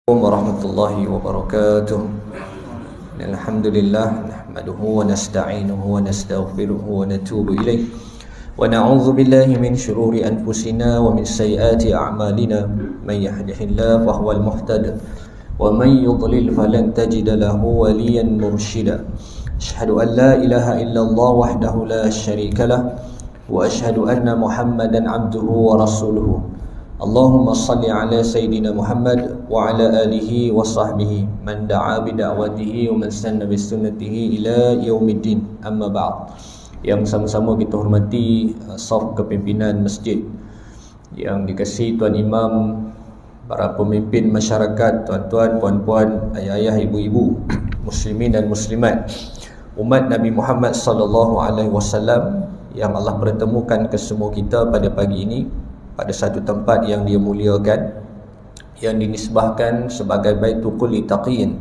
warahmatullahi wabarakatuh. Alhamdulillah nahmaduhu wa nasta'inuhu wa nastaghfiruhu wa natubu ilaih wa na'udzu billahi min shururi anfusina wa min sayyiati a'malina may yahdihillahu fahuwal muhtadi wa may yudlil falan tajida lahu waliyan mursyida. Asyhadu an la ilaha illallah wahdahu la syarika lah wa asyhadu anna Muhammadan abduhu wa rasuluhu. Allahumma salli ala Sayyidina Muhammad wa ala alihi wa sahbihi man da'a bida'watihi wa man sanna bisunnatihi ila yaumiddin. Amma ba'd. Yang sama-sama kita hormati saf kepimpinan masjid, yang dikasihi Tuan Imam, para pemimpin masyarakat, tuan-tuan, puan-puan, ayah-ayah, ibu-ibu, muslimin dan muslimat, umat Nabi Muhammad sallallahu alaihi wasallam yang Allah pertemukan ke semua kita pada pagi ini pada satu tempat yang dia muliakan, yang dinisbahkan sebagai Baitul Kulli Taqiyin.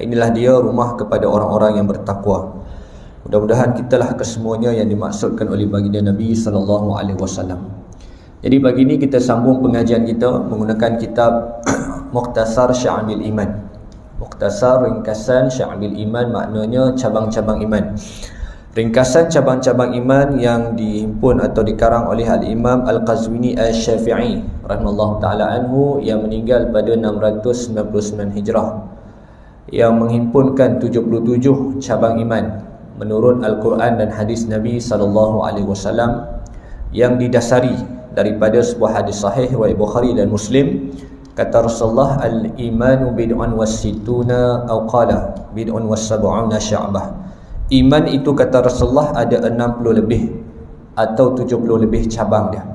Inilah dia rumah kepada orang-orang yang bertakwa. Mudah-mudahan kitalah kesemuanya yang dimaksudkan oleh baginda Nabi sallallahu alaihi wasallam. Jadi pagi ini kita sambung pengajian kita menggunakan kitab Mukhtasar Sya'bil Iman. Mukhtasar, ringkasan, Sya'bil Iman maknanya cabang-cabang iman. Ringkasan cabang-cabang iman yang dihimpun atau dikarang oleh Al-Imam Al-Qazwini Asy-Syafi'i rahimahullah ta'ala anhu, yang meninggal pada 699 Hijrah, yang menghimpunkan 77 cabang iman menurut Al-Quran dan hadis Nabi SAW, yang didasari daripada sebuah hadis sahih riwayat Bukhari dan Muslim. Kata Rasulullah, al-imanu bid'un was-sittuna aw qala bid'un was-sab'una sya'bah. Iman itu, kata Rasulullah, ada 60 lebih atau 70 lebih cabang dia.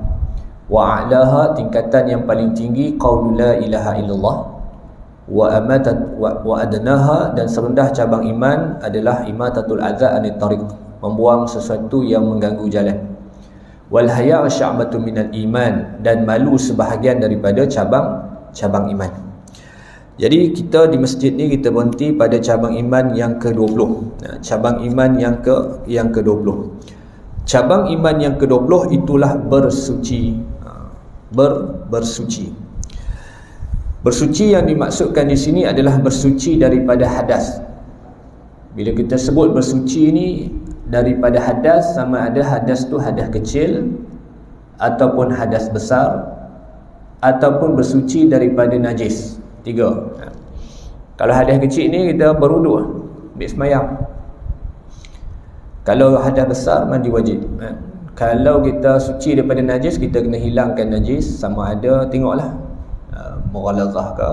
Wa a'laha, tingkatan yang paling tinggi, qaulu la ilaha illallah. Wa adnaha, dan serendah cabang iman adalah imatatul adza anit tariq, membuang sesuatu yang mengganggu jalan. Wal haya' sya'batun minal iman, dan malu sebahagian daripada cabang iman. Jadi kita di masjid ni kita berhenti pada cabang iman yang ke-20. Cabang iman yang ke-20. Cabang iman yang ke-20 itulah bersuci. Bersuci. Bersuci yang dimaksudkan di sini adalah bersuci daripada hadas. Bila kita sebut bersuci ni daripada hadas, sama ada hadas tu hadas kecil ataupun hadas besar, ataupun bersuci daripada najis. 3. Kalau hadas kecil ni kita berwuduk, ambil semayang. Kalau hadas besar, mandi wajib. Kalau kita suci daripada najis, kita kena hilangkan najis, sama ada tengoklah mughalazah ke,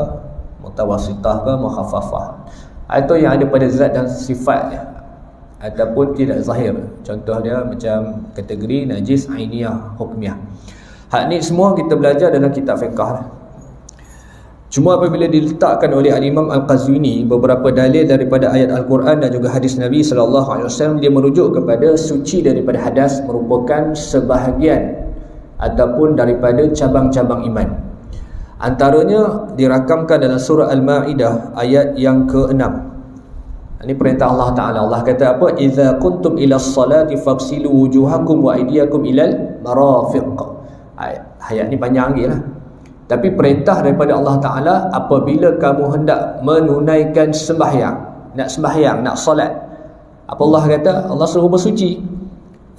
mutawasitah ke, mukhaffafah, atau yang ada pada zat dan sifat dia, ataupun tidak zahir. Contoh dia macam kategori najis ainiyah, hukmiyah. Hak ni semua kita belajar dalam kitab fiqh lah. Cuma apabila diletakkan oleh Al-Imam Al-Qazwini beberapa dalil daripada ayat Al-Quran dan juga hadis Nabi SAW, dia merujuk kepada suci daripada hadas merupakan sebahagian ataupun daripada cabang-cabang iman. Antaranya dirakamkan dalam surah Al-Ma'idah ayat yang ke-6. Ini perintah Allah Ta'ala. Allah kata apa? Iza kuntum ila salati fagsilu wujuhakum wa aydiyakum ilal marafiq. Ayat ni panjang lagi lah. Tapi perintah daripada Allah Ta'ala, apabila kamu hendak menunaikan sembahyang, nak solat, apa Allah kata? Allah suruh bersuci.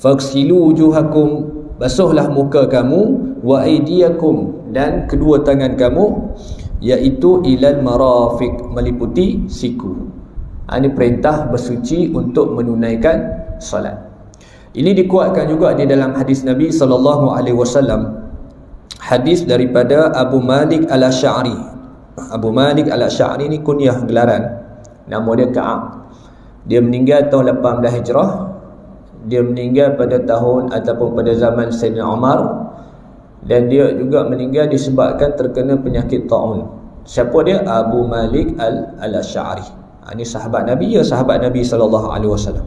Fagsilu wujuhakum, basuhlah muka kamu, wa aydiyakum, dan kedua tangan kamu, iaitu ilal marafiq, meliputi siku. Ini perintah bersuci untuk menunaikan solat. Ini dikuatkan juga di dalam hadis Nabi SAW. Hadis daripada Abu Malik Al-Asy'ari. Abu Malik Al-Asy'ari ni kunyah gelaran, nama dia Ka'ab. Dia meninggal tahun 18 Hijrah. Dia meninggal pada tahun ataupun pada zaman Sayyidina Umar, dan dia juga meninggal disebabkan terkena penyakit taun. Siapa dia? Abu Malik Al-Asy'ari. Ini sahabat Nabi, sahabat Nabi sallallahu alaihi wasallam.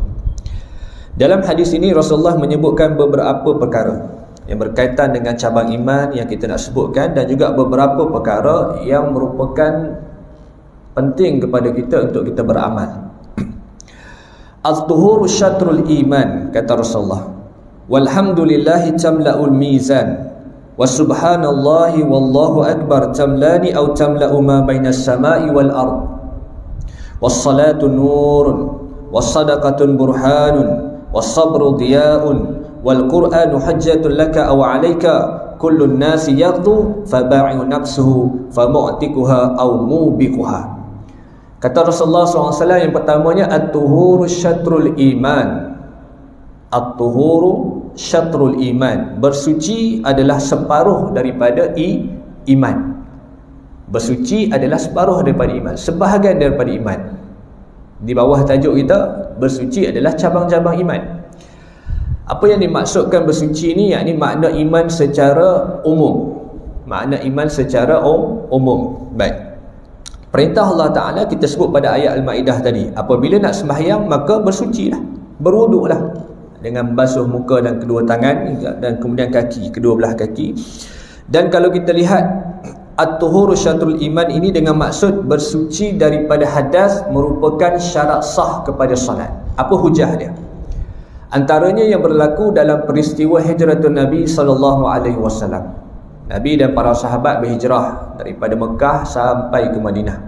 Dalam hadis ini Rasulullah menyebutkan beberapa perkara yang berkaitan dengan cabang iman yang kita nak sebutkan, dan juga beberapa perkara yang merupakan penting kepada kita untuk kita beramal. Az-zuhuru syatrul iman, kata Rasulullah. Walhamdulillahi tamla'ul mizan. wa subhanallahi wallahu akbar tamlani aw tamla'u ma bainas sama'i wal ard was salatu nurun was sadaqatun burhanun was sabru diya'un wal qur'anu hujjatun laka aw 'alaika kullun nasi yaghdu faba'i'u nafsuhu famu'tikuha aw mubiquha. Kata Rasulullah SAW yang pertamanya at-tuhuru syatrul iman. At-tuhuru syatrul iman. Bersuci adalah separuh daripada iman. Bersuci adalah separuh daripada iman, sebahagian daripada iman. Di bawah tajuk kita, bersuci adalah cabang-cabang iman. Apa yang dimaksudkan bersuci ni, yakni makna iman secara umum. Makna iman secara umum. Baik. Perintah Allah Ta'ala kita sebut pada ayat Al-Ma'idah tadi. Apabila nak sembahyang, maka bersucilah, berwuduklah dengan basuh muka dan kedua tangan dan kemudian kaki, kedua belah kaki. Dan kalau kita lihat at-tuhuru syatrul iman ini dengan maksud bersuci daripada hadas merupakan syarat sah kepada solat. Apa hujah dia? Antaranya yang berlaku dalam peristiwa hijratun Nabi SAW. Nabi dan para sahabat berhijrah daripada Mekah sampai ke Madinah.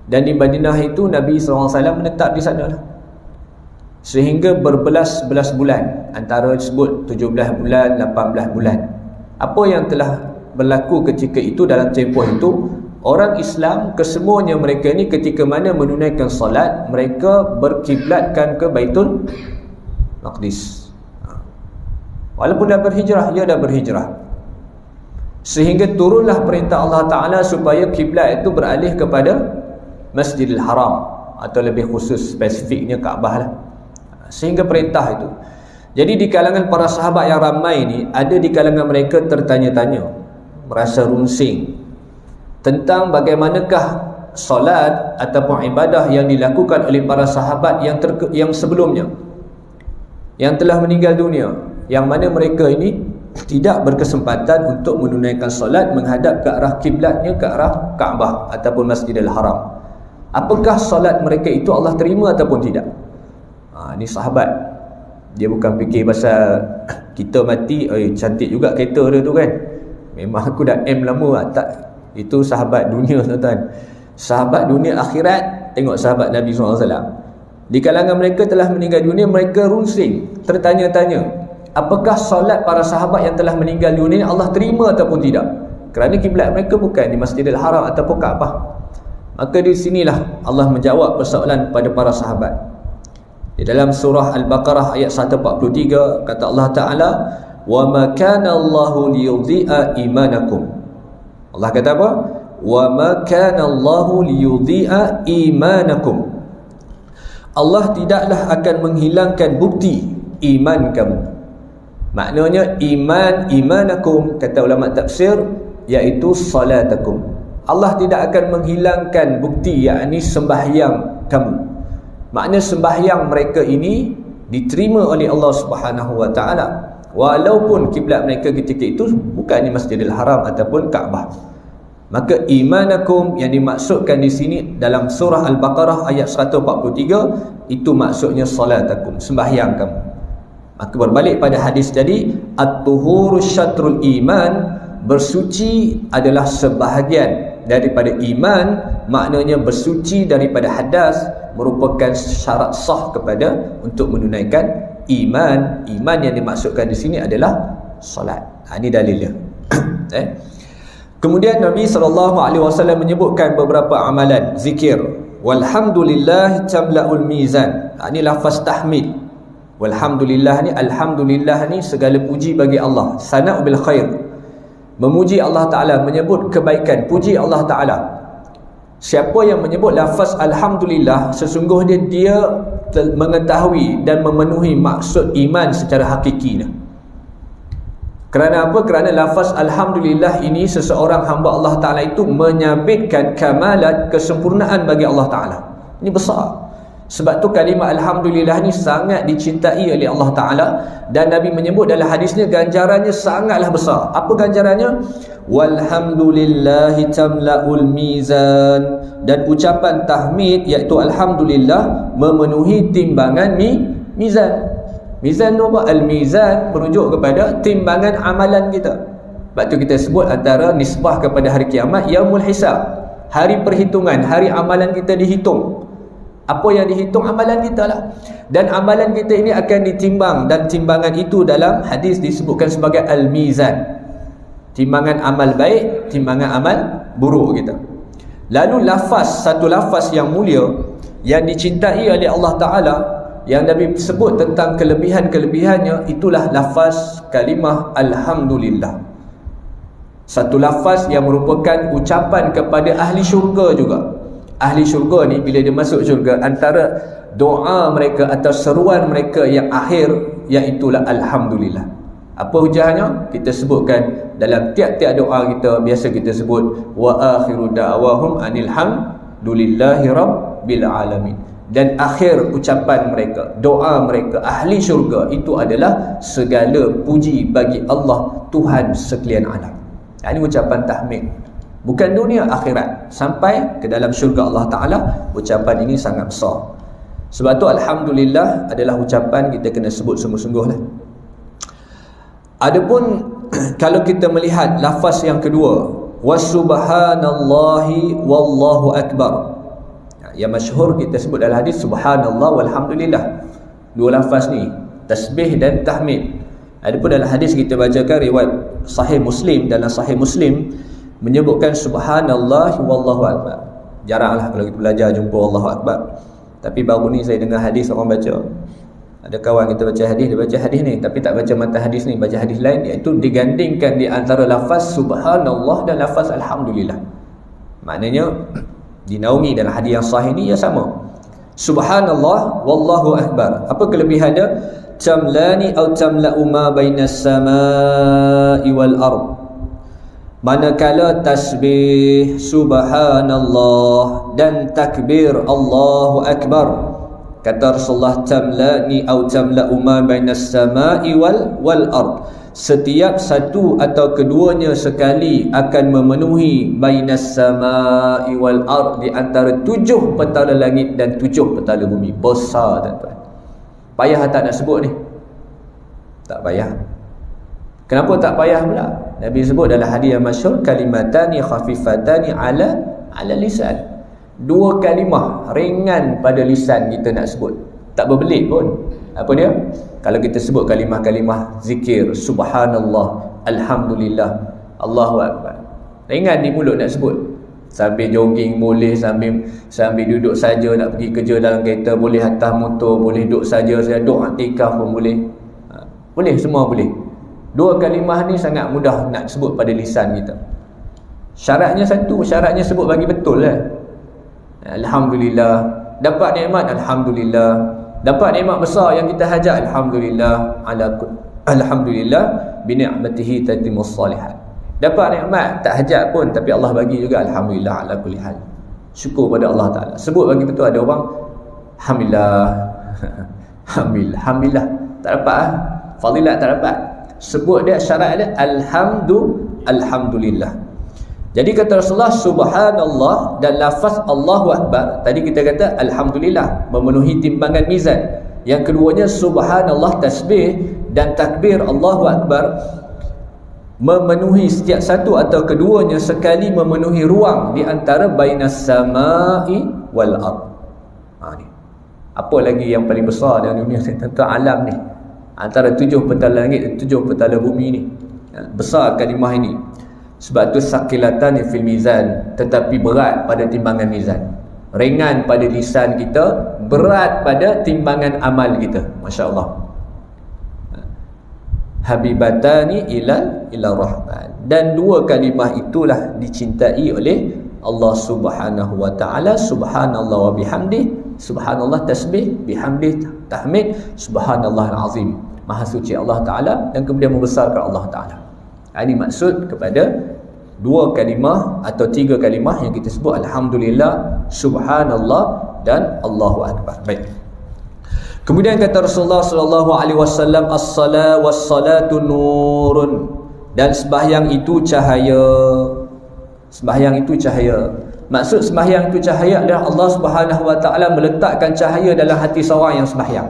Dan di Madinah itu Nabi SAW menetap di sana lah. Sehingga berbelas-belas bulan. Antara disebut 17 bulan, 18 bulan. Apa yang telah berlaku ketika itu, dalam tempoh itu, orang Islam kesemuanya mereka ni ketika mana menunaikan salat, mereka berkiblatkan ke Baitul Maqdis. Walaupun dah berhijrah, ia dah berhijrah. Sehingga turunlah perintah Allah Ta'ala supaya kiblat itu beralih kepada Masjidil Haram, atau lebih khusus spesifiknya Kaabah lah. Sehingga perintah itu. Jadi di kalangan para sahabat yang ramai ni, ada di kalangan mereka tertanya-tanya, merasa runsing tentang bagaimanakah solat ataupun ibadah yang dilakukan oleh para sahabat yang sebelumnya, yang telah meninggal dunia, yang mana mereka ini tidak berkesempatan untuk menunaikan solat menghadap ke arah kiblatnya, ke arah Kaabah ataupun Masjidil Haram. Apakah solat mereka itu Allah terima ataupun tidak? Ni sahabat, dia bukan fikir pasal kita mati, cantik juga kereta dia tu kan, memang aku dah lama tak. Itu sahabat dunia tuan-tuan. Sahabat dunia akhirat, tengok sahabat Nabi SAW. Di kalangan mereka telah meninggal dunia, mereka runsing, tertanya-tanya, apakah solat para sahabat yang telah meninggal dunia Allah terima ataupun tidak? Kerana kiblat mereka bukan di Masjidil Haram ataupun Kaabah. Maka di sinilah Allah menjawab persoalan pada para sahabat. Di dalam surah Al-Baqarah ayat 143 kata Allah Ta'ala, "Wa ma kana Allahu liyudhi'a imanakum." Allah kata apa? "Wa ma kana Allahu liyudhi'a imanakum." Allah tidaklah akan menghilangkan bukti iman kamu. Maknanya imanakum, kata ulama tafsir, iaitu salatakum. Allah tidak akan menghilangkan bukti, yakni sembahyang kamu. Makna sembahyang mereka ini diterima oleh Allah Subhanahu wa taala, walaupun kiblat mereka ketika itu bukan di Masjidil Haram ataupun Kaabah. Maka imanakum yang dimaksudkan di sini dalam surah Al-Baqarah ayat 143 itu maksudnya salatakum, sembahyang kamu. Maka berbalik pada hadis tadi, at-tuhuru syatrul iman, bersuci adalah sebahagian daripada iman. Maknanya bersuci daripada hadas merupakan syarat sah kepada untuk menunaikan iman. Iman yang dimaksudkan di sini adalah solat. Ini dalilnya. Kemudian Nabi SAW menyebutkan beberapa amalan zikir. Walhamdulillah tamla'ul mizan. Ini lafaz tahmid. Walhamdulillah ni, alhamdulillah ni segala puji bagi Allah, sana'u bil khair, memuji Allah Ta'ala, menyebut kebaikan, puji Allah Ta'ala. Siapa yang menyebut lafaz alhamdulillah, sesungguhnya dia mengetahui dan memenuhi maksud iman secara hakikinya. Kerana apa? Kerana lafaz alhamdulillah ini, seseorang hamba Allah Ta'ala itu menyabitkan kamalat, kesempurnaan bagi Allah Ta'ala. Ini besar. Sebab tu kalimah alhamdulillah ni sangat dicintai oleh Allah Ta'ala. Dan Nabi menyebut dalam hadisnya ganjarannya sangatlah besar. Apa ganjarannya? Walhamdulillahi tamla'ul mizan. Dan ucapan tahmid iaitu alhamdulillah memenuhi timbangan mizan. Mizan tu apa? Al-mizan merujuk kepada timbangan amalan kita. Sebab tu kita sebut antara nisbah kepada hari kiamat, yaumul hisab, hari perhitungan, hari amalan kita dihitung. Apa yang dihitung? Amalan kita lah. Dan amalan kita ini akan ditimbang, dan timbangan itu dalam hadis disebutkan sebagai al-mizan. Timbangan amal baik, timbangan amal buruk kita. Lalu satu lafaz yang mulia yang dicintai oleh Allah Ta'ala, yang Nabi sebut tentang kelebihan-kelebihannya, itulah lafaz kalimah Alhamdulillah. Satu lafaz yang merupakan ucapan kepada ahli syurga juga. Ahli syurga ni bila dia masuk syurga, antara doa mereka atau seruan mereka yang akhir, iaitulah Alhamdulillah. Apa hujahnya? Kita sebutkan dalam tiap-tiap doa kita. Biasa kita sebut wa akhiru da'wahum anil hamdulillahi rabbil alamin. Dan akhir ucapan mereka, doa mereka, ahli syurga, itu adalah segala puji bagi Allah, Tuhan sekalian alam. Ini ucapan tahmid. Bukan dunia, akhirat. Sampai ke dalam syurga Allah Ta'ala, ucapan ini sangat besar. Sebab tu Alhamdulillah adalah ucapan kita kena sebut sungguh-sungguh lah. Adapun kalau kita melihat lafaz yang kedua, wasubhanallahi wallahu akbar, yang masyhur kita sebut dalam hadis subhanallah walhamdulillah. Dua lafaz ni, tasbih dan tahmid. Adapun dalam hadis kita bacakan riwayat Sahih Muslim, dalam Sahih Muslim menyebutkan subhanallah wallahu akbar. Jaranglah kalau kita belajar jumpa Allahu akbar. Tapi baru ni saya dengar hadis orang baca. Ada kawan kita baca hadis, dia baca hadis ni tapi tak baca matan hadis ni, baca hadis lain, iaitu digandingkan di antara lafaz subhanallah dan lafaz alhamdulillah. Maknanya dinaungi dalam hadis yang sahih ni ya sama. Subhanallah wallahu akbar. Apa kelebihan dia? Tamlani atau tamla'u ma bainas samai wal ard. Manakala tasbih subhanallah dan takbir Allahu akbar, kata Rasulullah, tamlani atau tamla'u ma bainas samai wal ard, setiap satu atau keduanya sekali akan memenuhi bainas samai wal ard, di antara 7 petala langit dan 7 petala bumi. Besar tuan-tuan. Payah tak nak sebut ni? Tak payah. Kenapa tak payah pula? Nabi sebut dalam hadis yang masyhur, kalimatani khafifatani ala lisan. 2 kalimah ringan pada lisan kita nak sebut, tak berbelit pun. Apa dia? Kalau kita sebut kalimah-kalimah zikir, subhanallah, alhamdulillah, Allahu akbar, ringan di mulut nak sebut. Sambil jogging boleh, sambil duduk saja nak pergi kerja dalam kereta boleh, atas motor boleh, duduk saja saya duduk i'tikaf pun boleh. Boleh, semua boleh. 2 kalimah ni sangat mudah nak sebut pada lisan kita. Syaratnya satu, syaratnya sebut bagi betul lah. Alhamdulillah, dapat nikmat, alhamdulillah. Dapat nikmat besar yang kita hajat, alhamdulillah. Alhamdulillah bi ni'matihi tatimmus shalihat. Dapat nikmat tak hajat pun, tapi Allah bagi juga, alhamdulillah ala kulli hal. Syukur pada Allah Ta'ala. Sebut bagi betul. Ada orang alhamdulillah alhamdulillah tak dapat fadilat tak dapat. Sebut dia, syarat dia alhamdulillah. Jadi kata Rasulullah subhanallah dan lafaz Allahu akbar, tadi kita kata alhamdulillah memenuhi timbangan mizan. Yang keduanya subhanallah tasbih dan takbir Allahu akbar memenuhi setiap satu atau keduanya sekali memenuhi ruang di antara bainas samai wal ard. Ni. Apa lagi yang paling besar dalam dunia tentang alam ni? Antara 7 petala langit dan 7 petala bumi ni. Besar kalimah ini. Sebab tu sakilatan fil mizan, tetapi berat pada timbangan mizan. Ringan pada lisan kita, berat pada timbangan amal kita. Masya-Allah. Habibatani ila rahman. Dan 2 kalimah itulah dicintai oleh Allah Subhanahu wa taala. Subhanallah wa bihamdih, subhanallah tasbih, bihamdih tahmid, subhanallahal azim, maha suci Allah taala, dan kemudian membesarkan Allah taala. Ini maksud kepada 2 kalimah atau 3 kalimah yang kita sebut, alhamdulillah, subhanallah dan Allahu akbar. Baik. Kemudian kata Rasulullah sallallahu alaihi wasallam, as-salat was-salatu nurun, dan sembahyang itu cahaya. Sembahyang itu cahaya. Maksud sembahyang itu cahaya adalah Allah Subhanahu wa taala meletakkan cahaya dalam hati seorang yang sembahyang.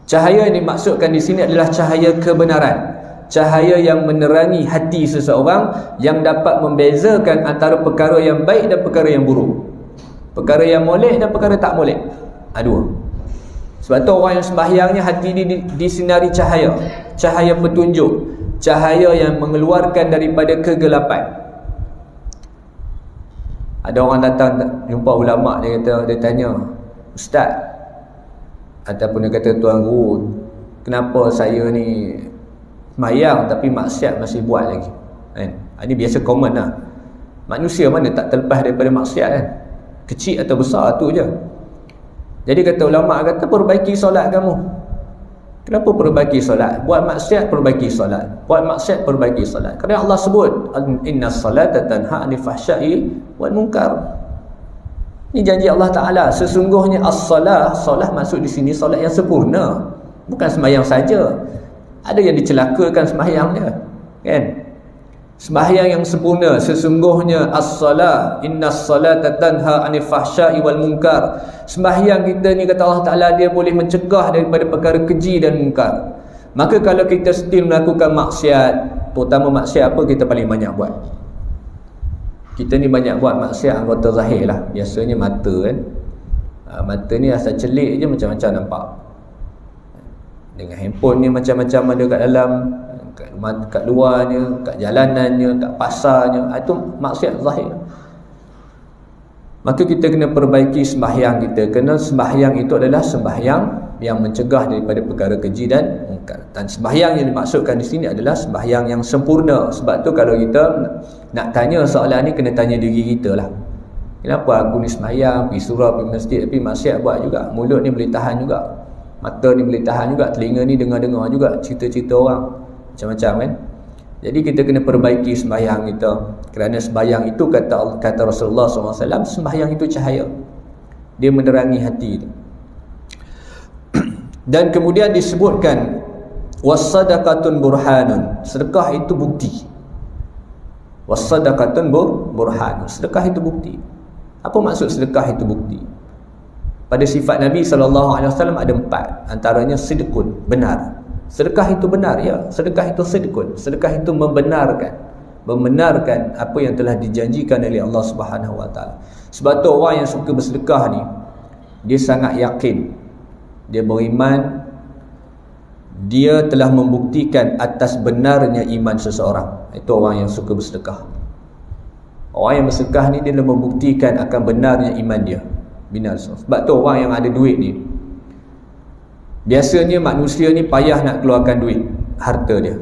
Cahaya yang dimaksudkan di sini adalah cahaya kebenaran. cahaya yang menerangi hati seseorang, yang dapat membezakan antara perkara yang baik dan perkara yang buruk, perkara yang molek dan perkara tak molek. Dua. Sebab tu orang yang sembahyangnya hati dia disinari cahaya, cahaya petunjuk, cahaya yang mengeluarkan daripada kegelapan. Ada orang datang jumpa ulama, dia tanya, "Ustaz," ataupun dia kata, "Tuan Guru, kenapa saya ni sembahyang tapi maksiat masih buat lagi?" Kan? Ini biasa common lah. Manusia mana tak terlepas daripada maksiat kan? Kecil atau besar tu je. Jadi kata ulama, kata perbaiki solat kamu. Kenapa perbaiki solat? Buat maksiat, perbaiki solat. Buat maksiat, perbaiki solat. Kerana Allah sebut, "Innas salata tanha 'anil fahsya'i wal munkar." Ini janji Allah Ta'ala. Sesungguhnya as-salah, solat maksud di sini solat yang sempurna, bukan sembahyang saja. Ada yang dicelakakan sembahyang dia, kan? Sembahyang yang sempurna, sesungguhnya as-salah, innas salata tanha 'anil fahsya'i wal munkar. Sembahyang kita ni, kata Allah Ta'ala, dia boleh mencegah daripada perkara keji dan munkar. Maka kalau kita still melakukan maksiat, terutama maksiat apa kita paling banyak buat? Kita ni banyak buat maksiat anggota zahir lah. Biasanya mata kan. Mata ni asal celik je macam-macam nampak. Dengan handphone ni macam-macam ada kat dalam, kat luarnya, kat jalanannya, kat pasarnya. Itu maksiat zahir. Maka kita kena perbaiki sembahyang kita, kerana sembahyang itu adalah sembahyang yang mencegah daripada perkara keji dan munkar. Dan sembahyang yang dimaksudkan di sini adalah sembahyang yang sempurna. Sebab tu kalau kita nak tanya soalan ni, kena tanya diri kita lah. Kenapa aku ni sembahyang, pergi surau, pergi masjid, tapi maksiat buat juga? Mulut ni boleh tahan juga, mata ni boleh tahan juga, telinga ni dengar-dengar juga cerita-cerita orang macam-macam kan. Jadi kita kena perbaiki sembahyang kita, kerana sembahyang itu kata Rasulullah SAW, sembahyang itu cahaya, dia menerangi hati itu. Dan kemudian disebutkan was-sadaqatun burhanun, sedekah itu bukti. Was-sadaqatun burhanun, sedekah itu bukti. Apa maksud sedekah itu bukti? Pada sifat Nabi SAW ada 4, antaranya sidqun, benar. Sedekah itu benar, ya. Sedekah itu sidqun. Sedekah itu membenarkan apa yang telah dijanjikan oleh Allah Subhanahu Wa Taala. Sebab tu orang yang suka bersedekah ni, dia sangat yakin, dia beriman, dia telah membuktikan atas benarnya iman seseorang. Itu orang yang suka bersedekah. Orang yang bersedekah ni, dia telah membuktikan akan benarnya iman dia. Benar. Sebab tu orang yang ada duit ni, biasanya manusia ni payah nak keluarkan duit, harta dia.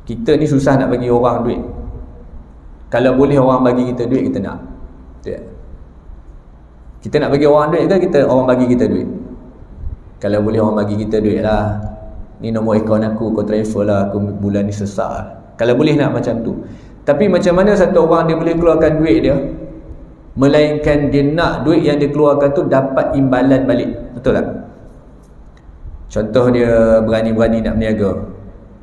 Kita ni susah nak bagi orang duit. Kalau boleh orang bagi kita duit, kita nak. Kita nak bagi orang duit ke orang bagi kita duit? Kalau boleh orang bagi kita duit lah. Ni nombor akaun aku, kau transfer lah, aku bulan ni sesak lah. Kalau boleh nak macam tu. Tapi macam mana satu orang dia boleh keluarkan duit dia, melainkan dia nak duit yang dia keluarkan tu dapat imbalan balik. Betul tak? Contoh dia berani-berani nak berniaga,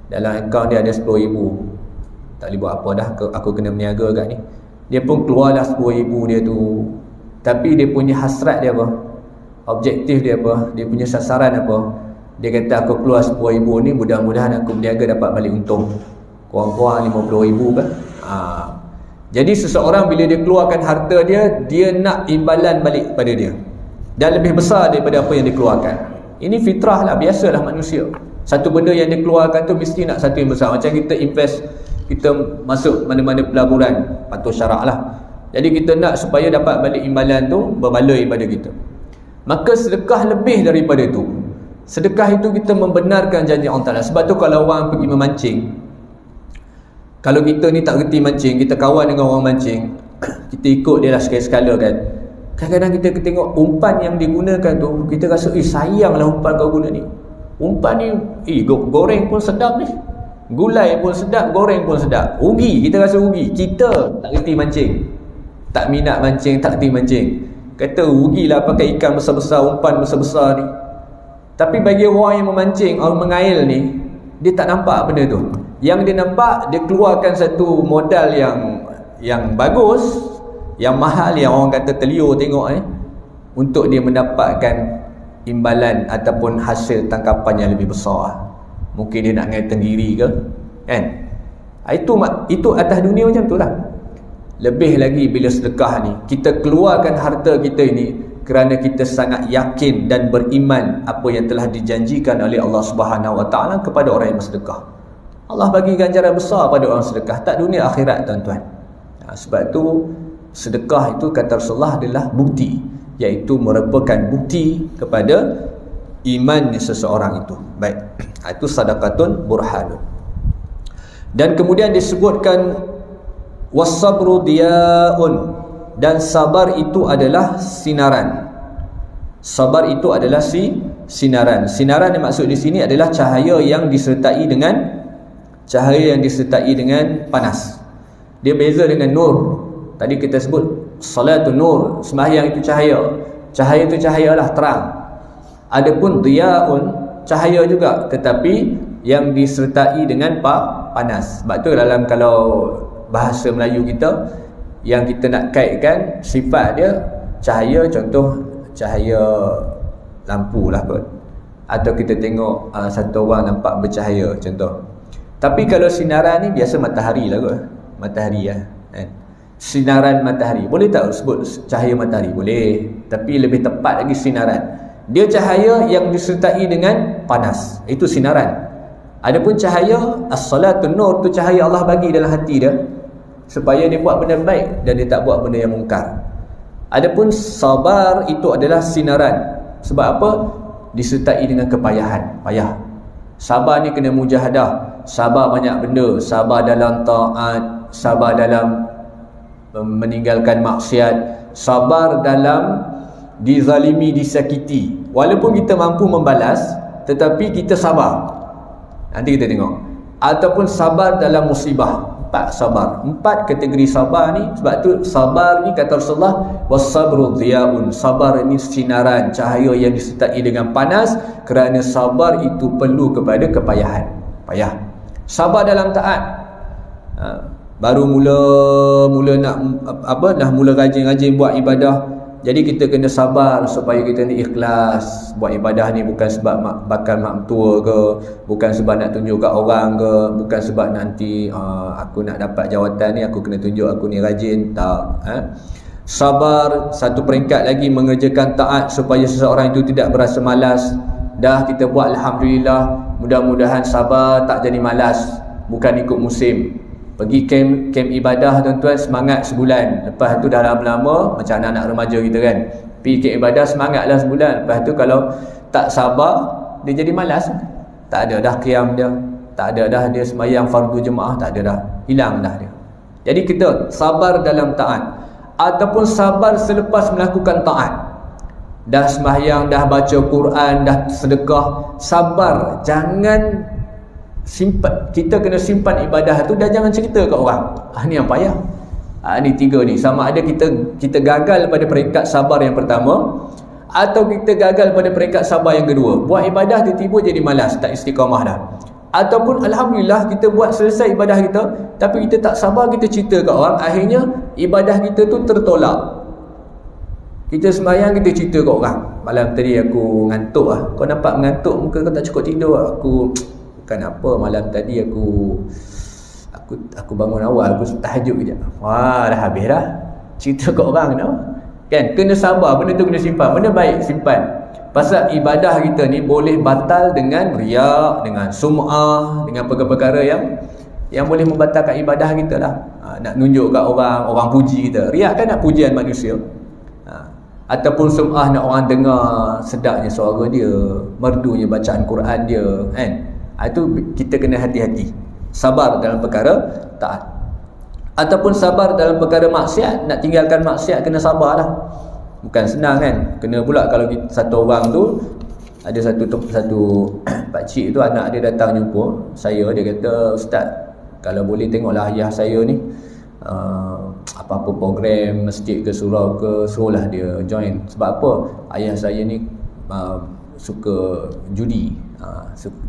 dalam akaun dia ada 10,000, tak boleh buat apa dah, aku kena berniaga kat ni. Dia pun keluarlah 10,000 dia tu, tapi dia punya hasrat dia apa? Objektif dia apa? Dia punya sasaran apa? Dia kata, aku keluar 10,000 ni, mudah-mudahan aku berniaga dapat balik untung kurang-kurang 50,000 kan. Jadi seseorang bila dia keluarkan harta dia, dia nak imbalan balik pada dia, dan lebih besar daripada apa yang dikeluarkan. Ini fitrah lah, biasalah manusia. Satu benda yang dia keluarkan tu mesti nak satu yang besar. Macam kita invest, kita masuk mana-mana pelaburan, patuh syarak lah. Jadi kita nak supaya dapat balik imbalan tu berbaloi pada kita. Maka sedekah lebih daripada itu. Sedekah itu kita membenarkan janji Allah Ta'ala. Sebab tu kalau orang pergi memancing, kalau kita ni tak reti mancing, kita kawan dengan orang mancing, kita ikut dia lah sekali-sekala kan. Kadang-kadang kita tengok umpan yang digunakan tu, kita rasa, sayanglah umpan kau guna ni. Umpan ni, goreng pun sedap ni. Gulai pun sedap, goreng pun sedap. Rugi, kita rasa rugi. Kita tak reti mancing, tak minat mancing, tak reti mancing. Kata rugilah pakai ikan besar-besar, umpan besar-besar ni. Tapi bagi orang yang memancing, orang mengail ni, dia tak nampak benda tu. Yang dia nampak, dia keluarkan satu modal yang bagus, yang mahal, yang orang kata telio tengok untuk dia mendapatkan imbalan ataupun hasil tangkapan yang lebih besar. mungkin dia nak ngaitan diri ke, kan? Itu atas dunia macam tu lah. Lebih lagi bila sedekah ni, kita keluarkan harta kita ini kerana kita sangat yakin dan beriman apa yang telah dijanjikan oleh Allah Subhanahu Wa Taala kepada orang yang bersedekah. Allah bagi ganjaran besar pada orang sedekah, tak dunia akhirat, tuan-tuan. Sebab tu sedekah itu kata Rasulullah adalah bukti, iaitu merupakan bukti kepada iman seseorang itu. Baik, itu sadaqatun burhanun. Dan kemudian disebutkan was-sabru diyaun, dan sabar itu adalah sinaran. Sabar itu adalah sinaran. Sinaran yang maksud di sini adalah cahaya yang disertai dengan panas. Dia beza dengan nur. Tadi kita sebut salatun nur, sembahyang itu cahaya. Cahaya itu cahayalah terang. Adapun diyaun, cahaya juga tetapi yang disertai dengan panas. Sebab tu dalam kalau bahasa Melayu kita, yang kita nak kaitkan sifat dia cahaya, contoh cahaya lampu lah kot, atau kita tengok satu orang nampak bercahaya contoh. Tapi kalau sinaran ni biasa matahari lah kot, matahari lah, kan? Sinaran matahari, boleh tak sebut cahaya matahari? Boleh, tapi lebih tepat lagi sinaran. Dia cahaya yang disertai dengan panas, itu sinaran. Adapun cahaya as-salatun nur, tu cahaya Allah bagi dalam hati dia supaya dia buat benda baik dan dia tak buat benda yang mungkar. Adapun sabar itu adalah sinaran. Sebab apa? Disertai dengan kepayahan, payah. Sabar ni kena mujahadah, sabar banyak benda, sabar dalam taat, sabar dalam meninggalkan maksiat, sabar dalam dizalimi, disakiti. Walaupun kita mampu membalas, tetapi kita sabar. Nanti kita tengok. Ataupun sabar dalam musibah. 4 sabar. 4 kategori sabar ni. Sebab tu sabar ni kata Rasulullah, was-sabru dhiyaun. Sabar ni sinaran, cahaya yang disertai dengan panas, kerana sabar itu perlu kepada kepayahan, payah. Sabar dalam taat. Baru mula nak dah mula rajin-rajin buat ibadah. Jadi kita kena sabar supaya kita ni ikhlas. Buat ibadah ni bukan sebab bakal mak tua ke, bukan sebab nak tunjuk kat orang ke, bukan sebab nanti aku nak dapat jawatan ni, aku kena tunjuk aku ni rajin. Tak. Sabar satu peringkat lagi, mengerjakan taat supaya seseorang itu tidak berasa malas. Dah kita buat alhamdulillah, mudah-mudahan sabar tak jadi malas, bukan ikut musim. Pergi camp ibadah tuan-tuan, semangat sebulan. Lepas tu dah lama-lama, macam anak-anak remaja kita kan, pergi camp ibadah semangatlah sebulan. Lepas tu kalau tak sabar, dia jadi malas. Tak ada dah qiyam dia, tak ada dah dia sembahyang fardu jemaah, tak ada dah, hilang dah dia. Jadi kita sabar dalam taat, ataupun sabar selepas melakukan taat. Dah sembahyang, dah baca Quran, dah sedekah, sabar. Jangan simpan, kita kena simpan ibadah tu dan jangan cerita kat orang. Ni yang payah. Ni 3 ni. Sama ada kita gagal pada peringkat sabar yang pertama, atau kita gagal pada peringkat sabar yang kedua. Buat ibadah tiba-tiba jadi malas, tak istiqamah dah. Ataupun alhamdulillah kita buat selesai ibadah kita, tapi kita tak sabar, kita cerita kat orang, akhirnya ibadah kita tu tertolak. Kita sembahyang, kita cerita kat orang, malam tadi aku ngantuk lah. Kau nampak mengantuk, muka kau tak cukup tidur lah. Aku bukan apa, malam tadi aku bangun awal, aku tahajud kejap. Wah, dah habis dah cerita kat orang dah. Kan, kena sabar, benda tu kena simpan, benda baik simpan. Pasal ibadah kita ni boleh batal dengan riak, dengan sum'ah, dengan perkara-perkara yang boleh membatalkan ibadah kita lah. Nak nunjuk kat orang, orang puji kita. Riak kan nak pujian manusia. Ataupun sum'ah, nak orang dengar sedapnya suara dia, merdunya bacaan Quran dia, kan? Itu kita kena hati-hati. Sabar dalam perkara taat. Ataupun sabar dalam perkara maksiat. Nak tinggalkan maksiat kena sabar lah. Bukan senang kan. Kena pula kalau satu orang tu, ada satu pakcik tu, anak dia datang jumpa saya. Dia kata, Ustaz, kalau boleh tengoklah ayah saya ni, apa-apa program masjid ke surau ke, suruhlah dia join. Sebab apa? Ayah saya ni suka judi.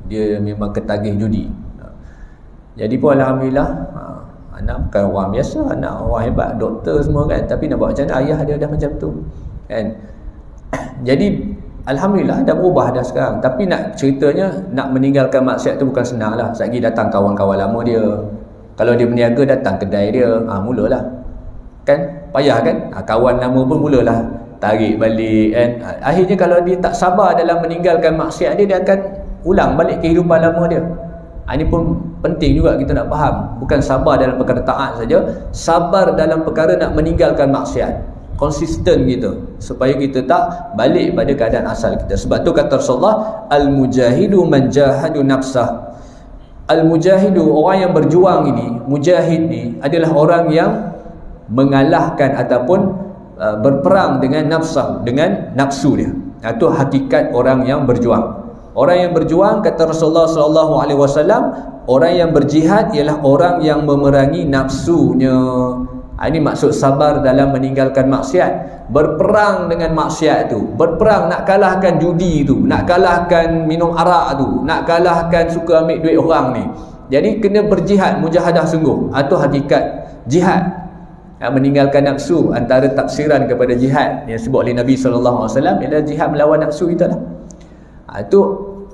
Dia memang ketagih judi. Jadi pun alhamdulillah, anak bukan orang biasa, anak orang hebat, doktor semua kan, tapi nak buat macam mana ayah dia dah macam tu kan. Jadi Alhamdulillah dah berubah dah sekarang. Tapi nak ceritanya, nak meninggalkan maksiat tu bukan senang lah. Sekejap datang kawan-kawan lama dia, kalau dia berniaga datang kedai dia, mulalah kan, payah kan, kawan lama pun mulalah tarik balik kan. Akhirnya kalau dia tak sabar dalam meninggalkan maksiat dia akan ulang balik kehidupan lama dia. Ini pun penting juga kita nak faham. Bukan sabar dalam perkara taat saja, sabar dalam perkara nak meninggalkan maksiat. Konsisten gitu, supaya kita tak balik pada keadaan asal kita. Sebab tu kata Rasulullah, al-mujahidu man jahadu nafsah. Al-mujahidu, orang yang berjuang ini, mujahid ni adalah orang yang mengalahkan ataupun berperang dengan nafsah, dengan nafsu dia. Itu hakikat orang yang berjuang. Orang yang berjuang, kata Rasulullah SAW, orang yang berjihad ialah orang yang memerangi nafsunya. Ini maksud sabar dalam meninggalkan maksiat. Berperang dengan maksiat tu, berperang nak kalahkan judi tu, nak kalahkan minum arak tu, nak kalahkan suka ambil duit orang ni. Jadi kena berjihad, mujahadah sungguh. Itu hakikat jihad. Meninggalkan nafsu, antara tafsiran kepada jihad yang sebut oleh Nabi SAW ialah jihad melawan nafsu kita lah. Itu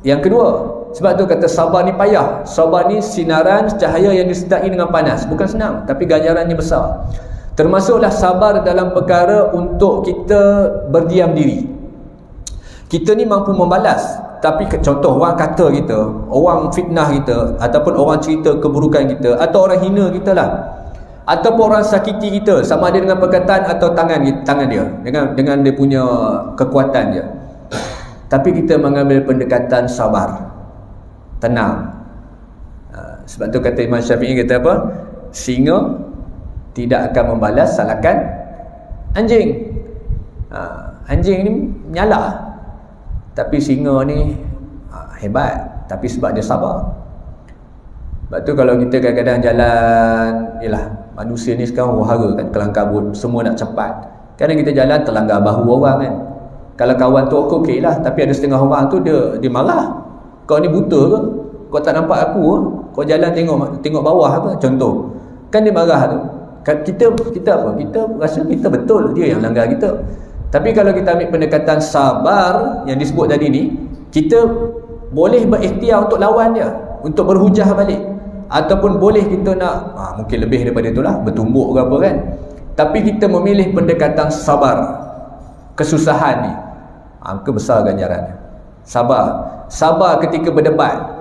yang kedua. Sebab tu kata sabar ni payah. Sabar ni sinaran cahaya yang disertai dengan panas. Bukan senang, tapi ganjarannya besar. Termasuklah sabar dalam perkara untuk kita berdiam diri. Kita ni mampu membalas, tapi contoh orang kata kita, orang fitnah kita, ataupun orang cerita keburukan kita, atau orang hina kita lah, ataupun orang sakiti kita, sama ada dengan perkataan atau tangan dia, dengan dia punya kekuatan dia. Tapi kita mengambil pendekatan sabar, tenang. Sebab tu kata Imam Syafi'i, kata apa? Singa tidak akan membalas salakan anjing. Anjing ni nyala, tapi singa ni hebat, tapi sebab dia sabar. Sebab tu kalau kita kadang-kadang jalan, yalah, manusia ni sekarang wahara kan, kelang kabut, semua nak cepat. Kadang kita jalan terlanggar bahu orang kan. Kalau kawan tu okey lah, tapi ada setengah orang tu dia marah. Kau ni buta ke? Kau tak nampak aku ke? Kau jalan tengok bawah ke? Contoh. Kan dia marah tu. Kita apa? Kita rasa kita betul, dia yang langgar kita. Tapi kalau kita ambil pendekatan sabar yang disebut tadi ni, kita boleh berikhtiar untuk lawan dia, untuk berhujah balik. Ataupun boleh kita nak mungkin lebih daripada itulah, bertumbuk ke apa kan. Tapi kita memilih pendekatan sabar kesusahan ni, besar ganjarannya. Sabar ketika berdebat.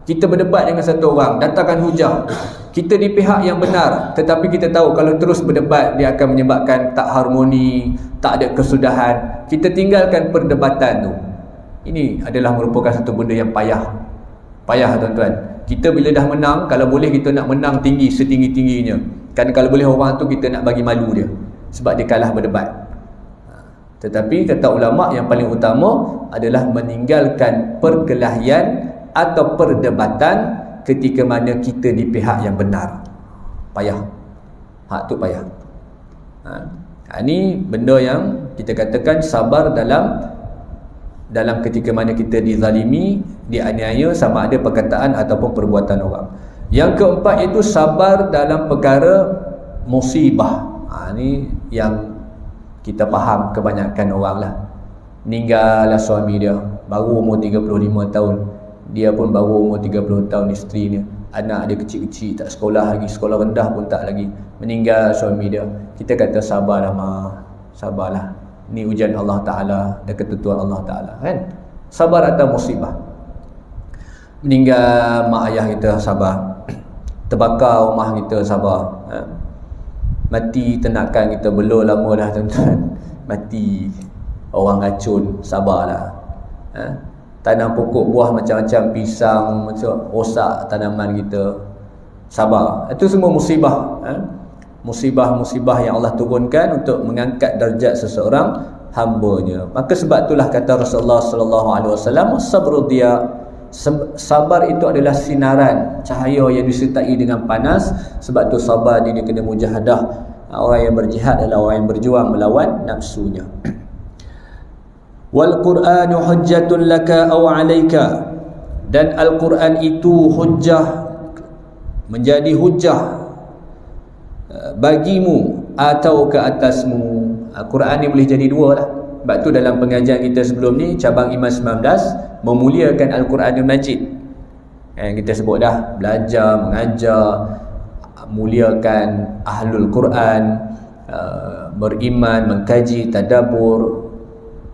Kita berdebat dengan satu orang, datangkan hujah, kita di pihak yang benar, tetapi kita tahu kalau terus berdebat dia akan menyebabkan tak harmoni, tak ada kesudahan. Kita tinggalkan perdebatan tu. Ini adalah merupakan satu benda yang payah tuan-tuan. Kita bila dah menang, kalau boleh kita nak menang tinggi, setinggi-tingginya. Kan kalau boleh orang tu kita nak bagi malu dia, sebab dia kalah berdebat. Tetapi kata ulama, yang paling utama adalah meninggalkan perkelahian atau perdebatan ketika mana kita di pihak yang benar. Payah. Hak tu payah. Ini benda yang kita katakan sabar dalam ketika mana kita dizalimi, dianiaya, sama ada perkataan ataupun perbuatan orang. Yang keempat itu sabar dalam perkara musibah. Ini yang kita faham kebanyakan orang lah. Meninggallah suami dia, baru umur 35 tahun. Dia pun baru umur 30 tahun, isteri dia. Anak dia kecil-kecil, tak sekolah lagi, sekolah rendah pun tak lagi. Meninggal suami dia. Kita kata sabarlah mak, sabarlah. Ni ujian Allah Ta'ala dan ketentuan Allah Ta'ala kan. Sabar atas musibah. Meninggal mak ayah kita, sabar. Terbakar rumah kita, sabar. Mati ternakan kita, belum lama dah tuan-tuan, mati. Orang racun, sabarlah. Tanam pokok buah macam-macam, pisang, macam rosak tanaman kita, sabar. Itu semua musibah. Musibah-musibah yang Allah turunkan untuk mengangkat darjat seseorang hamba-Nya. Maka sebab itulah kata Rasulullah SAW, sabru dia, sabar itu adalah sinaran cahaya yang disertai dengan panas. Sebab tu sabar dia kena mujahadah. Orang yang berjihad adalah orang yang berjuang melawan nafsunya. Wal Qur'anu hujjatun laka aw 'alaika, dan Al-Quran itu hujjah, menjadi hujjah bagimu atau ke atasmu. Al-Quran ni boleh jadi dua lah. Sebab tu dalam pengajian kita sebelum ni, cabang Iman 19, memuliakan Al-Quranul Majid. Kita sebut dah, belajar, mengajar, muliakan Ahlul Quran, beriman, mengkaji, tadabbur,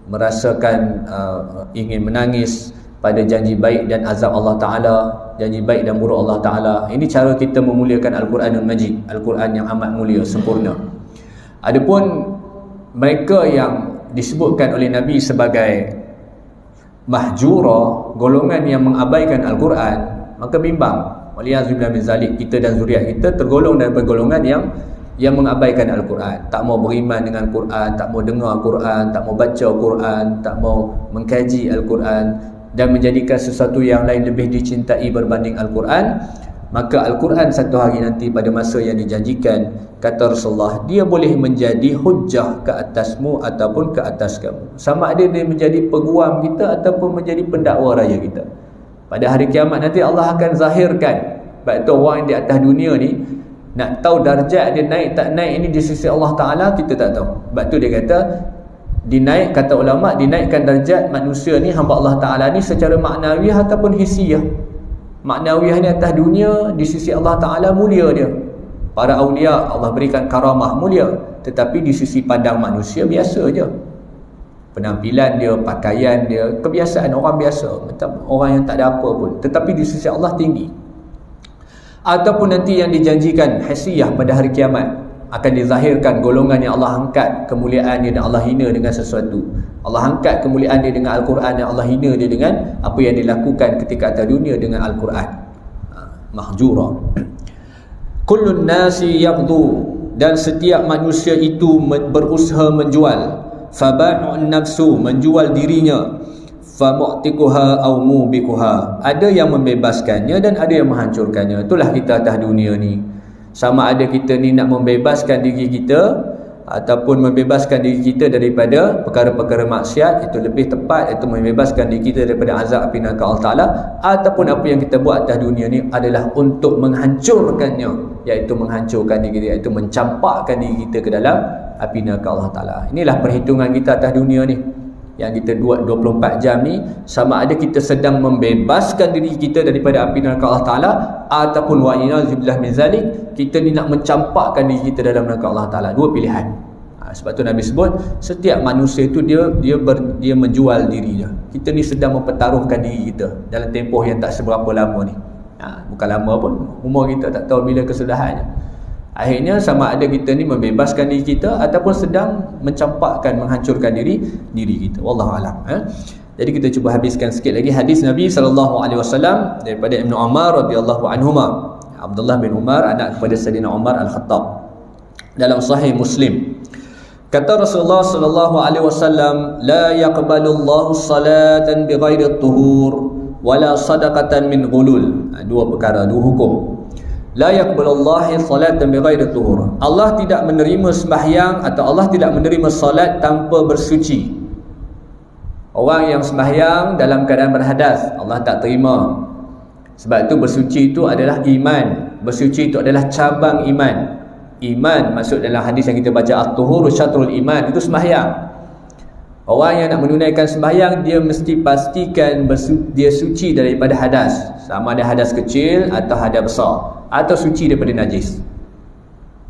merasakan ingin menangis pada janji baik dan azab Allah Ta'ala, janji baik dan buruk Allah Ta'ala. Ini cara kita memuliakan Al-Quranul Majid, Al-Quran yang amat mulia, sempurna. Adapun mereka yang disebutkan oleh Nabi sebagai mahjura, golongan yang mengabaikan Al-Quran, maka bimbang. Waliyazubillah min zalik, kita dan zuriat kita tergolong daripada golongan yang mengabaikan Al-Quran. Tak mau beriman dengan Quran, tak mau dengar Quran, tak mau baca Quran, tak mau mengkaji Al-Quran, dan menjadikan sesuatu yang lain lebih dicintai berbanding Al-Quran. Maka Al-Quran satu hari nanti pada masa yang dijanjikan, kata Rasulullah, dia boleh menjadi hujjah ke atasmu ataupun ke atas kamu. Sama ada dia menjadi peguam kita ataupun menjadi pendakwa raya kita. Pada hari kiamat nanti Allah akan zahirkan. Sebab tu orang yang di atas dunia ni, nak tahu darjat dia naik tak naik ini di sisi Allah Ta'ala, kita tak tahu. Sebab tu dia kata, dinaik, kata ulama, dinaikkan darjat manusia ni, hamba Allah Ta'ala ni, secara maknawiyah ataupun hisiah. Maknawiyah ni atas dunia, di sisi Allah Ta'ala mulia dia. Para awliya Allah berikan karamah mulia, tetapi di sisi pandang manusia biasa je. Penampilan dia, pakaian dia, kebiasaan orang biasa, macam orang yang tak ada apa pun. Tetapi di sisi Allah tinggi. Ataupun nanti yang dijanjikan hasiyah pada hari kiamat, akan dizahirkan golongan yang Allah angkat kemuliaan dia dan Allah hina dengan sesuatu. Allah angkat kemuliaan dia dengan Al-Quran dan Allah hina dia dengan apa yang dilakukan ketika atas dunia dengan Al-Quran. Mahjura. Kullun nasi yaghdu, dan setiap manusia itu berusaha menjual. Faba'un nafsu, menjual dirinya. Famu'tikuha aw mubikuha, ada yang membebaskannya dan ada yang menghancurkannya. Itulah kita atas dunia ni. Sama ada kita ni nak membebaskan diri kita ataupun membebaskan diri kita daripada perkara-perkara maksiat, itu lebih tepat, itu membebaskan diri kita daripada azab api neraka Allah Ta'ala, ataupun apa yang kita buat atas dunia ni adalah untuk menghancurkannya, iaitu menghancurkan diri kita, iaitu mencampakkan diri kita ke dalam api neraka Allah Ta'ala. Inilah perhitungan kita atas dunia ni yang kita buat 24 jam ni. Sama ada kita sedang membebaskan diri kita daripada api neraka Allah Ta'ala, ataupun wa'ina'udzubillah min zalik, kita ni nak mencampakkan diri kita dalam neraka Allah Ta'ala. Dua pilihan. Sebab tu Nabi sebut, setiap manusia itu dia menjual diri dia. Kita ni sedang mempertaruhkan diri kita dalam tempoh yang tak seberapa lama ni. Bukan lama pun, umur kita tak tahu bila kesudahannya. Akhirnya sama ada kita ni membebaskan diri kita ataupun sedang mencampakkan, menghancurkan diri kita. Wallahu a'lam. Jadi kita cuba habiskan sikit lagi hadis Nabi SAW daripada Ibn Umar radhiyallahu anhuma. Abdullah bin Umar, anak kepada Sayyidina Umar Al-Khattab, dalam Sahih Muslim. Kata Rasulullah SAW, la yaqbalullahu salatan bighairi tuhur wala sadaqatan min ghulul. Dua perkara, dua hukum. La yaqbalullahi salatan bighairi tuhur. Allah tidak menerima sembahyang atau Allah tidak menerima salat tanpa bersuci. Orang yang sembahyang dalam keadaan berhadas, Allah tak terima. Sebab itu bersuci itu adalah iman. Bersuci itu adalah cabang iman. Iman masuk dalam hadis yang kita baca, at-tuhuru syatrul iman, itu sembahyang. Orang yang nak menunaikan sembahyang, dia mesti pastikan dia suci daripada hadas. Sama ada hadas kecil atau hadas besar, atau suci daripada najis.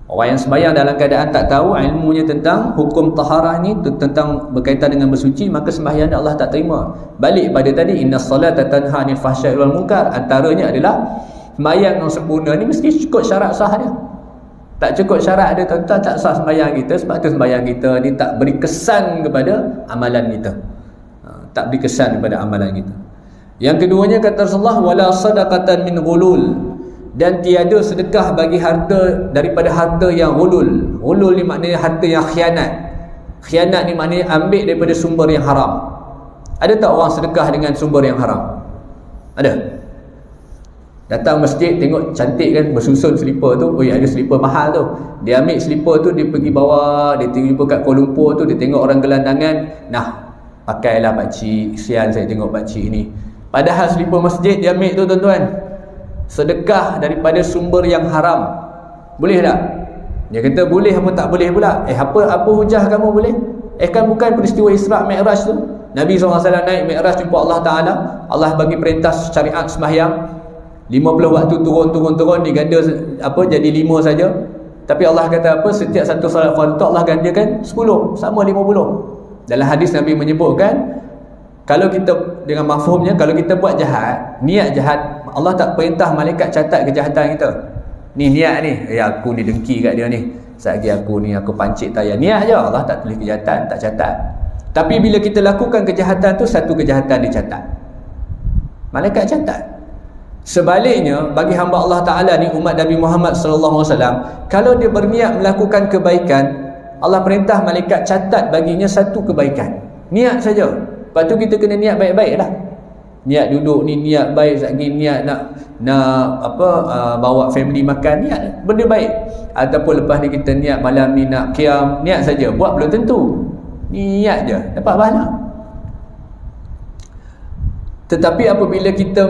Orang yang sembahyang dalam keadaan tak tahu ilmunya tentang hukum taharah ni, tentang berkaitan dengan bersuci, maka sembahyang Allah tak terima. Balik pada tadi, innas salata tanha 'anil fahsya'i wal munkar. Antaranya adalah sembahyang yang sempurna ni mesti cukup syarat sah dia. Tak cukup syarat dia, tuan-tuan, tak sah sembahyang kita. Sebab tu sembahyang kita ni tak beri kesan kepada amalan kita. Tak beri kesan kepada amalan kita. Yang keduanya kata Rasulullah, wala sadaqatan min ghulul, dan tiada sedekah bagi harta daripada harta yang ghulul. Ghulul ni maknanya harta yang khianat. Khianat ni maknanya ambil daripada sumber yang haram. Ada tak orang sedekah dengan sumber yang haram? Ada. Datang masjid, tengok cantik kan, bersusun selipar tu, oh ada selipar mahal tu. Dia ambil selipar tu, dia pergi bawa, dia jumpa kat Kuala Lumpur tu, dia tengok orang gelandangan, nah, pakailah pakcik, kesian saya tengok pakcik ni. Padahal selipar masjid dia ambil tu, tuan-tuan. Sedekah daripada sumber yang haram. Boleh tak? Dia kata boleh apa tak boleh pula. Apa hujah kamu boleh? Kan bukan peristiwa Isra' Mi'raj tu. Nabi SAW naik Mi'raj jumpa Allah Ta'ala. Allah bagi perintah syariat sembahyang 50 waktu turun diganda jadi 5 saja. Tapi Allah kata apa? Setiap satu salat fardu Allah gandakan 10 sama 50. Dalam hadis Nabi menyebutkan, kalau kita dengan mafhumnya, kalau kita buat jahat, niat jahat, Allah tak perintah malaikat catat kejahatan kita. Ni niat ni, aku ni dengki kat dia ni, satgi aku ni aku pancit tayar, niat je. Allah tak tulis kejahatan, tak catat. Tapi bila kita lakukan kejahatan tu, satu kejahatan dicatat, malaikat catat. Sebaliknya, bagi hamba Allah Ta'ala ni, umat Nabi Muhammad SAW, kalau dia berniat melakukan kebaikan, Allah perintah malaikat catat baginya satu kebaikan. Niat saja. Lepas tu kita kena niat baik-baik lah. Niat duduk ni niat baik, lagi niat nak bawa family makan, niat benda baik. Ataupun lepas ni kita niat malam ni nak qiyam, niat saja. Buat belum tentu. Niat je, dapat pahala. Tetapi apabila kita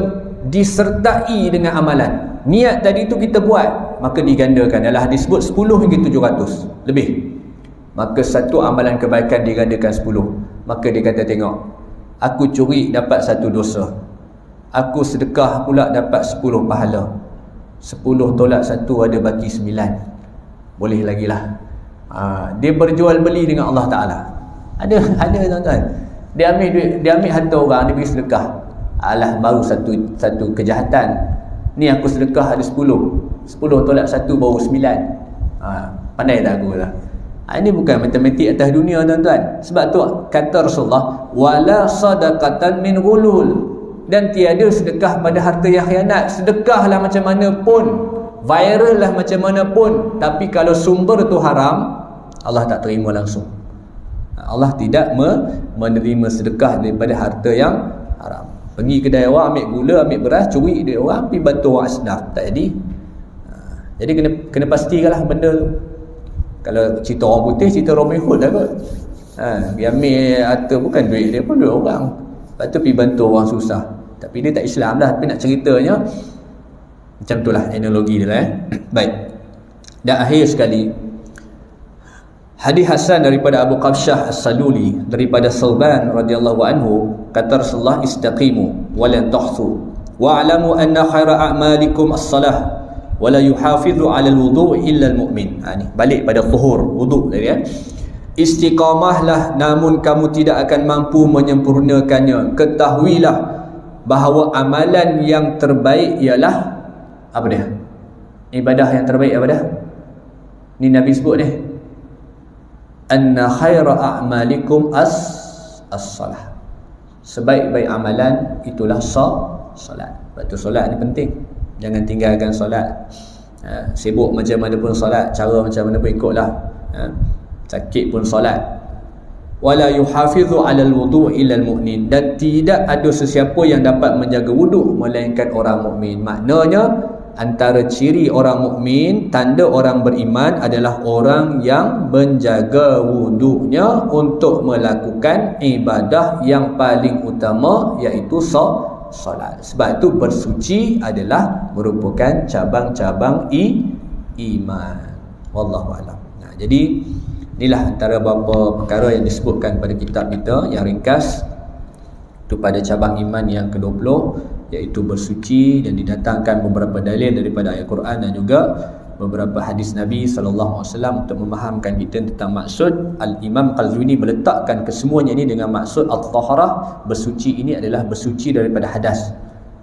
disertai dengan amalan, niat tadi tu kita buat, maka digandakan. Dalam hadis sebut 10 hingga 700 lebih. Maka satu amalan kebaikan digandakan 10. Maka dia kata, tengok, aku curi dapat 1 dosa, aku sedekah pula dapat 10 pahala. 10 tolak 1 ada baki 9. Boleh lagi lah. Dia berjual beli dengan Allah Ta'ala. Ada tuan-tuan. Dia ambil duit, dia ambil harta orang, dia pergi sedekah. Alah, baru satu kejahatan. Ni aku sedekah ada 10 tolak 1 baru 9. Pandai tak aku lah. Ini bukan matematik atas dunia, tuan-tuan. Sebab tu kata Rasulullah, wala sadaqatan min ghulul, dan tiada sedekah pada harta yang khianat. Sedekahlah macam mana pun, viral lah macam mana pun, tapi kalau sumber tu haram, Allah tak terima langsung. Allah tidak menerima sedekah daripada harta yang haram. Pergi kedai orang, ambil gula, ambil beras, curi duit orang, pergi bantu orang asnaf, tak jadi. Jadi kena pastikanlah benda tu. Kalau cerita orang putih, cerita Robin Hood lah kot. Dia ambil harta, bukan duit dia pun, duit orang. Lepas tu pergi bantu orang susah. Tapi dia tak Islam dah. Tapi nak ceritanya macam tu lah analogi dia lah. Baik. Dan akhir sekali, hadis Hasan daripada Abu Qabsyah As-Saluli daripada Sauban radhiyallahu anhu, kata Rasulullah, istaqimu wa lan tahsu wa'lamu anna khaira a'malikum as-salah wa la yuhafidhu 'ala al-wudu' illa al-mu'min. Ni balik pada zuhur, wudu tadi ya. Istiqamahlah namun kamu tidak akan mampu menyempurnakannya. Ketahuilah bahawa amalan yang terbaik ialah apa dia? Ibadah yang terbaik apa dah? Ni Nabi sebut ni, anna khaira a'malikum as-salah. Sebaik-baik amalan itulah solat. Sebab tu solat ni penting. Jangan tinggalkan solat. Sibuk macam mana pun solat, cara macam mana pun ikutlah. Sakit pun solat. Wala yuhafidhu 'alal wudu' illa al-mu'min, dan tidak ada sesiapa yang dapat menjaga wuduk melainkan orang mukmin. Maknanya antara ciri orang mukmin, tanda orang beriman adalah orang yang menjaga wuduknya untuk melakukan ibadah yang paling utama, iaitu solat. Sebab itu bersuci adalah merupakan cabang-cabang iman. Wallahu a'lam. Jadi inilah antara beberapa perkara yang disebutkan pada kitab kita yang ringkas itu pada cabang iman yang ke-20, iaitu bersuci, dan didatangkan beberapa dalil daripada ayat Quran dan juga beberapa hadis Nabi SAW untuk memahamkan kita tentang maksud. Al-Imam Qazwini meletakkan kesemuanya ini dengan maksud al-taharah, bersuci ini adalah bersuci daripada hadas,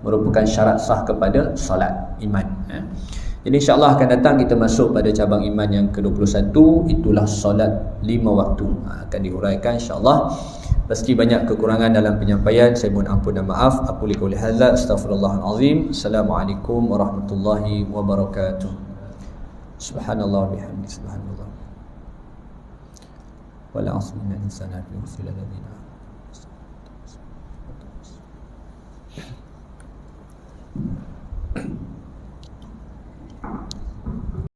merupakan syarat sah kepada solat iman. Jadi insyaAllah akan datang kita masuk pada cabang iman yang ke-21, itulah solat 5 waktu. Akan diuraikan insyaAllah. Meski banyak kekurangan dalam penyampaian, saya mohon ampun dan maaf. Aku liqauli hadza, astaghfirullahalazim. Assalamualaikum warahmatullahi wabarakatuh. Subhanallah bihamdihi, subhanallah. Wal 'asri innal insana lafi khusr illa alladhina